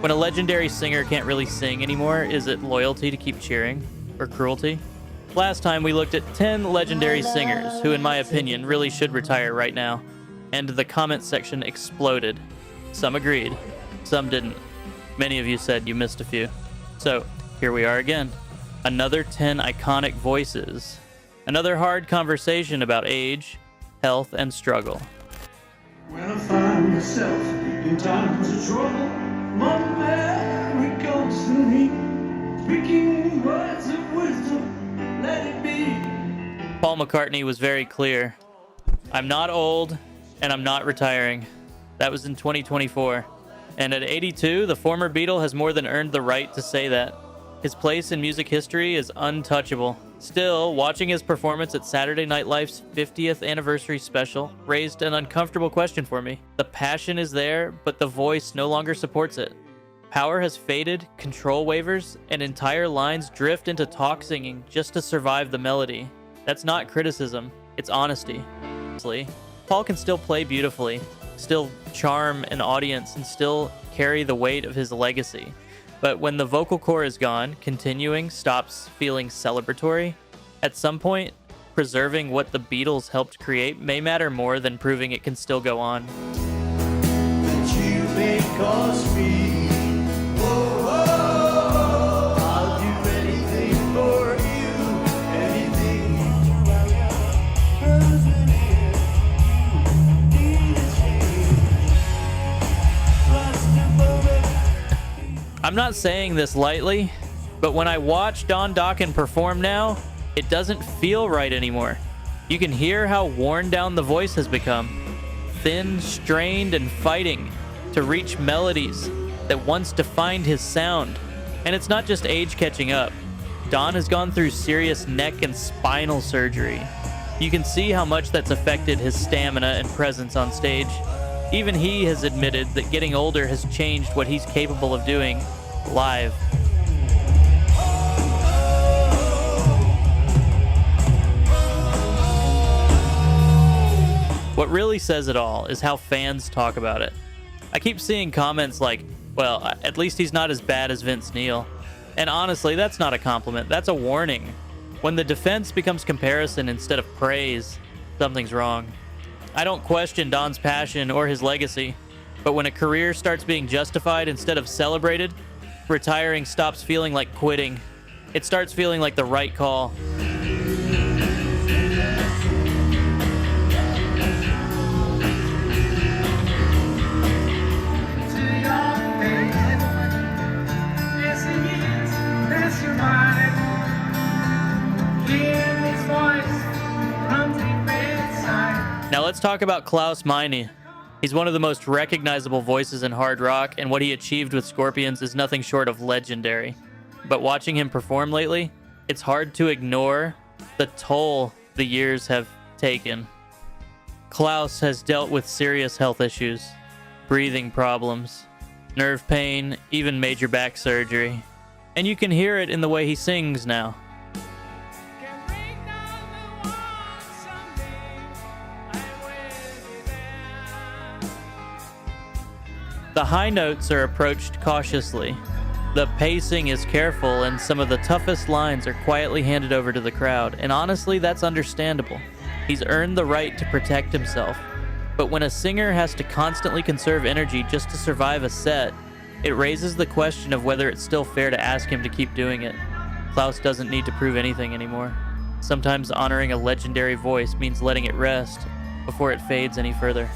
When a legendary singer can't really sing anymore, is it loyalty to keep cheering or cruelty? Last time we looked at 10 legendary singers who, in my opinion, really should retire right now. And the comment section exploded. Some agreed, some didn't. Many of you said you missed a few. So, here we are again. Another 10 iconic voices. Another hard conversation about age, health, and struggle. When I find myself in times of trouble, Mother Mary comes to me, speaking words of wisdom, let it be. Paul McCartney was very clear. I'm not old, and I'm not retiring. That was in 2024. And at 82, the former Beatle has more than earned the right to say that. His place in music history is untouchable. Still, watching his performance at Saturday Night Life's 50th anniversary special raised an uncomfortable question for me. The passion is there, but the voice no longer supports it. Power has faded, control wavers, and entire lines drift into talk singing just to survive the melody. That's not criticism, it's honesty. Paul can still play beautifully, still charm an audience, and still carry the weight of his legacy. But when the vocal core is gone, continuing stops feeling celebratory. At some point, preserving what the Beatles helped create may matter more than proving it can still go on. That you may cause me. Whoa, whoa, whoa. I'll do anything for you, anything. I'm not saying this lightly, but when I watch Dokken perform now, it doesn't feel right anymore. You can hear how worn down the voice has become. Thin, strained, and fighting to reach melodies that once defined his sound. And it's not just age catching up. Don has gone through serious neck and spinal surgery. You can see how much that's affected his stamina and presence on stage. Even he has admitted that getting older has changed what he's capable of doing live. What really says it all is how fans talk about it. I keep seeing comments like, well, at least he's not as bad as Vince Neil. And honestly, that's not a compliment, that's a warning. When the defense becomes comparison instead of praise, something's wrong. I don't question Don's passion or his legacy, but when a career starts being justified instead of celebrated, retiring stops feeling like quitting. It starts feeling like the right call. Now let's talk about Klaus Meine. He's one of the most recognizable voices in hard rock, and what he achieved with Scorpions is nothing short of legendary. But watching him perform lately, it's hard to ignore the toll the years have taken. Klaus has dealt with serious health issues, breathing problems, nerve pain, even major back surgery. And you can hear it in the way he sings now. The high notes are approached cautiously. The pacing is careful, and some of the toughest lines are quietly handed over to the crowd, and honestly, that's understandable. He's earned the right to protect himself. But when a singer has to constantly conserve energy just to survive a set, it raises the question of whether it's still fair to ask him to keep doing it. Klaus doesn't need to prove anything anymore. Sometimes honoring a legendary voice means letting it rest before it fades any further.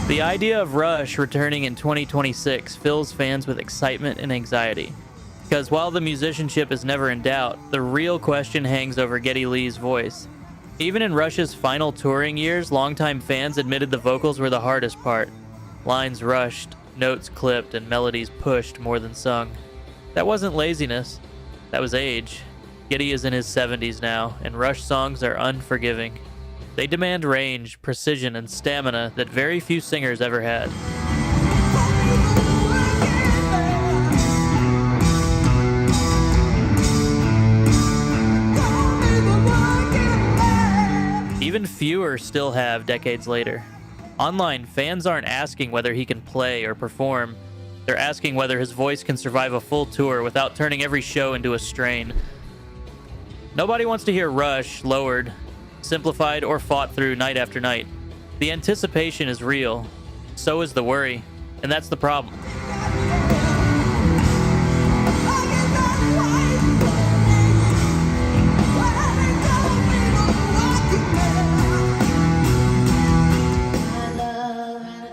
The idea of Rush returning in 2026 fills fans with excitement and anxiety. Because while the musicianship is never in doubt, the real question hangs over Geddy Lee's voice. Even in Rush's final touring years, longtime fans admitted the vocals were the hardest part. Lines rushed, notes clipped, and melodies pushed more than sung. That wasn't laziness, that was age. Geddy is in his 70s now, and Rush songs are unforgiving. They demand range, precision, and stamina that very few singers ever had. fewer still have decades later. Online, fans aren't asking whether he can play or perform. They're asking whether his voice can survive a full tour without turning every show into a strain. Nobody wants to hear Rush lowered, simplified, or fought through night after night. The anticipation is real. So is the worry. And that's the problem.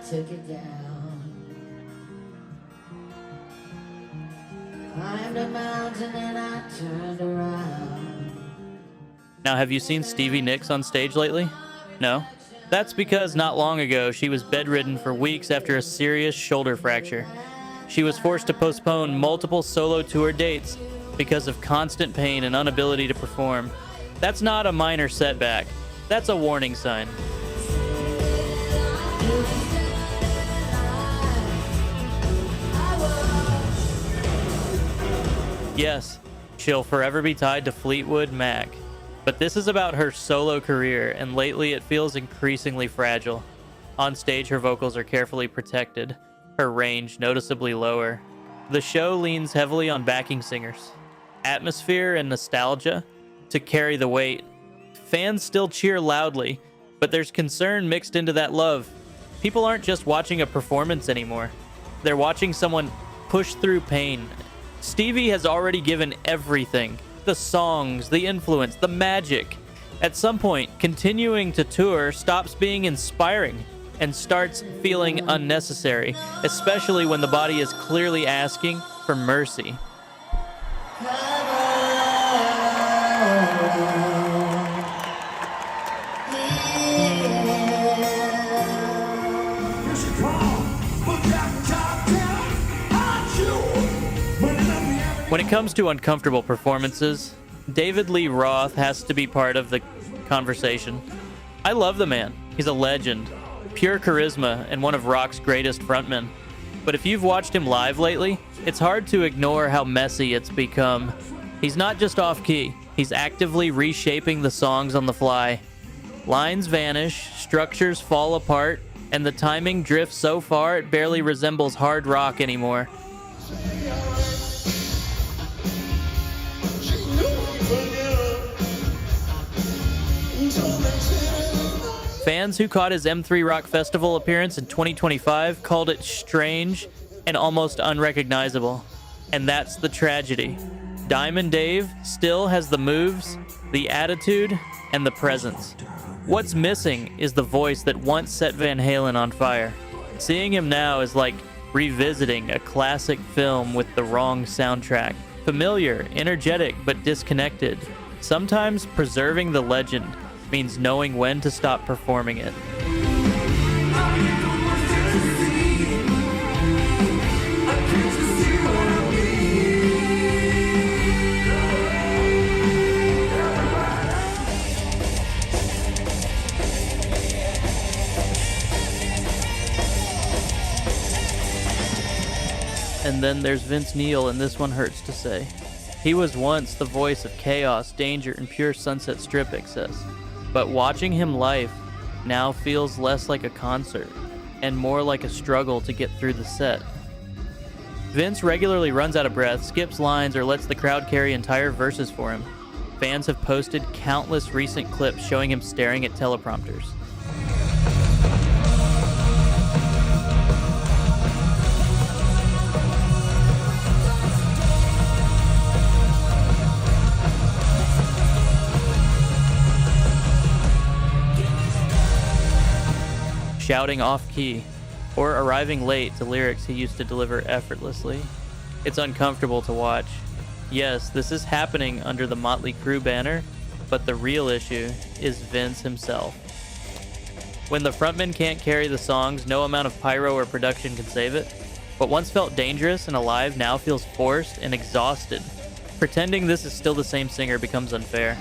Took it down. Climbed a mountain and I turned around. Now, have you seen Stevie Nicks on stage lately? No? That's because not long ago she was bedridden for weeks after a serious shoulder fracture. She was forced to postpone multiple solo tour dates because of constant pain and inability to perform. That's not a minor setback. That's a warning sign. Yes, she'll forever be tied to Fleetwood Mac. But this is about her solo career, and lately it feels increasingly fragile. On stage, her vocals are carefully protected, her range noticeably lower. The show leans heavily on backing singers, atmosphere and nostalgia to carry the weight. Fans still cheer loudly, but there's concern mixed into that love. People aren't just watching a performance anymore. They're watching someone push through pain. Stevie has already given everything. The songs, the influence, the magic. At some point, continuing to tour stops being inspiring and starts feeling unnecessary, especially when the body is clearly asking for mercy. When it comes to uncomfortable performances, David Lee Roth has to be part of the conversation. I love the man. He's a legend, pure charisma, and one of rock's greatest frontmen. But if you've watched him live lately, it's hard to ignore how messy it's become. He's not just off-key, he's actively reshaping the songs on the fly. Lines vanish, structures fall apart, and the timing drifts so far it barely resembles hard rock anymore. Fans who caught his M3 Rock Festival appearance in 2025 called it strange and almost unrecognizable. And that's the tragedy. Diamond Dave still has the moves, the attitude, and the presence. What's missing is the voice that once set Van Halen on fire. Seeing him now is like revisiting a classic film with the wrong soundtrack. Familiar, energetic, but disconnected. Sometimes preserving the legend means knowing when to stop performing it. And then there's Vince Neil, and this one hurts to say. He was once the voice of chaos, danger, and pure Sunset Strip excess. But watching him live now feels less like a concert and more like a struggle to get through the set. Vince regularly runs out of breath, skips lines, or lets the crowd carry entire verses for him. Fans have posted countless recent clips showing him staring at teleprompters. Shouting off-key, or arriving late to lyrics he used to deliver effortlessly. It's uncomfortable to watch. Yes, this is happening under the Motley Crue banner, but the real issue is Vince himself. When the frontman can't carry the songs, no amount of pyro or production can save it. What once felt dangerous and alive now feels forced and exhausted. Pretending this is still the same singer becomes unfair.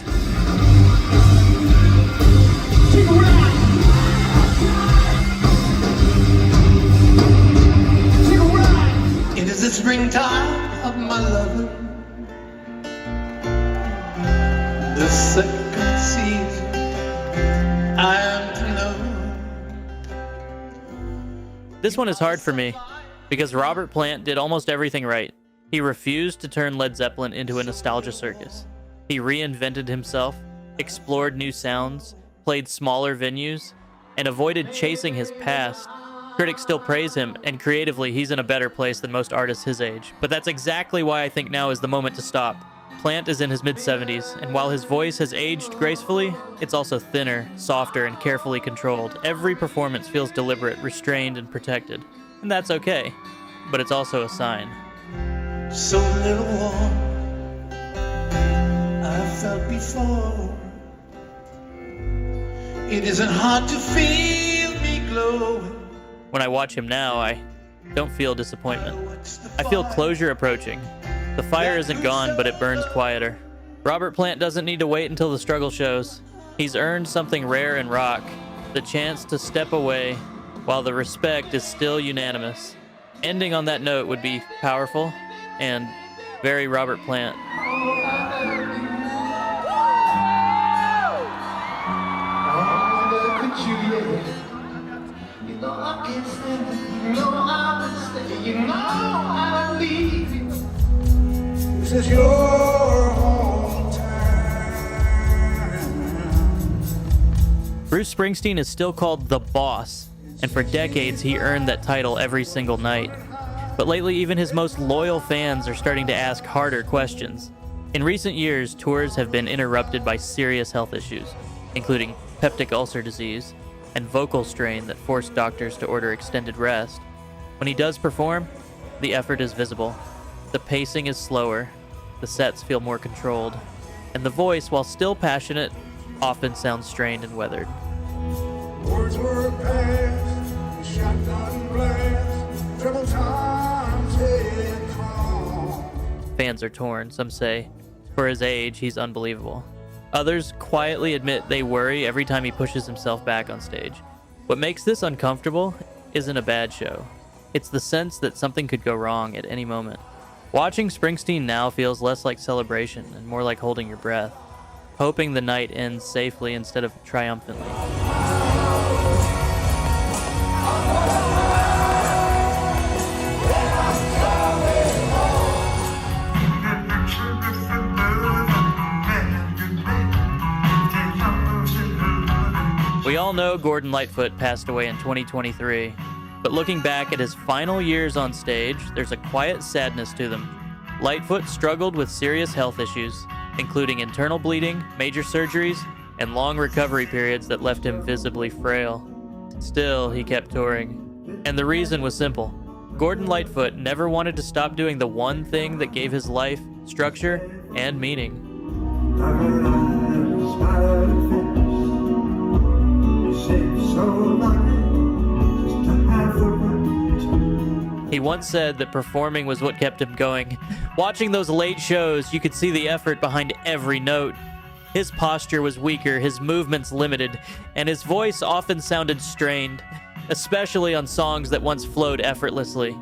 It is the springtime of my love, the second season. I This one is hard for me because Robert Plant did almost everything right. He refused to turn Led Zeppelin into a nostalgia circus. He reinvented himself, explored new sounds, played smaller venues, and avoided chasing his past. Critics still praise him, and creatively, he's in a better place than most artists his age. But that's exactly why I think now is the moment to stop. Plant is in his mid-70s, and while his voice has aged gracefully, it's also thinner, softer, and carefully controlled. Every performance feels deliberate, restrained, and protected. And that's okay, but it's also a sign. So little warm, I felt before. It isn't hard to feel me glowing. When I watch him now, I don't feel disappointment. I feel closure approaching. The fire isn't gone, but it burns quieter. Robert Plant doesn't need to wait until the struggle shows. He's earned something rare in rock, the chance to step away while the respect is still unanimous. Ending on that note would be powerful and very Robert Plant. This is your home time. Bruce Springsteen is still called the Boss, and for decades he earned that title every single night. But lately, even his most loyal fans are starting to ask harder questions. In recent years, tours have been interrupted by serious health issues, including peptic ulcer disease and vocal strain that forced doctors to order extended rest. When he does perform, the effort is visible. The pacing is slower, the sets feel more controlled, and the voice, while still passionate, often sounds strained and weathered. Words were past, shotgun blast, trouble times had come. Fans are torn, some say. For his age, he's unbelievable. Others quietly admit they worry every time he pushes himself back on stage. What makes this uncomfortable isn't a bad show. It's the sense that something could go wrong at any moment. Watching Springsteen now feels less like celebration and more like holding your breath, hoping the night ends safely instead of triumphantly. We all know Gordon Lightfoot passed away in 2023, but looking back at his final years on stage, there's a quiet sadness to them. Lightfoot struggled with serious health issues, including internal bleeding, major surgeries, and long recovery periods that left him visibly frail. Still, he kept touring. And the reason was simple. Gordon Lightfoot never wanted to stop doing the one thing that gave his life structure and meaning. He once said that performing was what kept him going. Watching those late shows, you could see the effort behind every note. His posture was weaker, his movements limited, and his voice often sounded strained, especially on songs that once flowed effortlessly.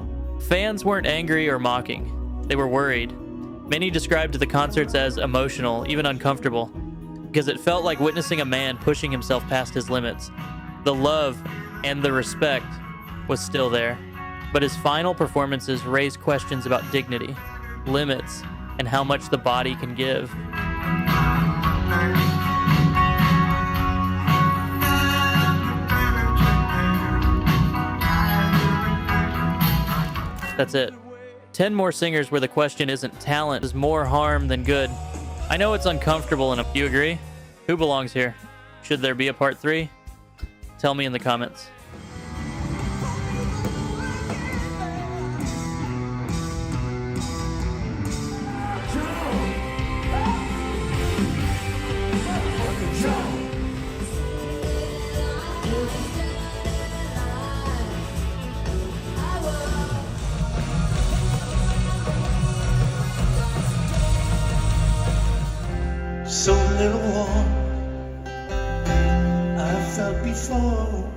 Fans weren't angry or mocking. They were worried. Many described the concerts as emotional, even uncomfortable, because it felt like witnessing a man pushing himself past his limits. The love and the respect was still there, but his final performances raised questions about dignity, limits, and how much the body can give. That's it. 10 more singers where the question isn't talent, is more harm than good. I know it's uncomfortable, and you agree? Who belongs here? Should there be a part 3? Tell me in the comments. So little warm, I felt before.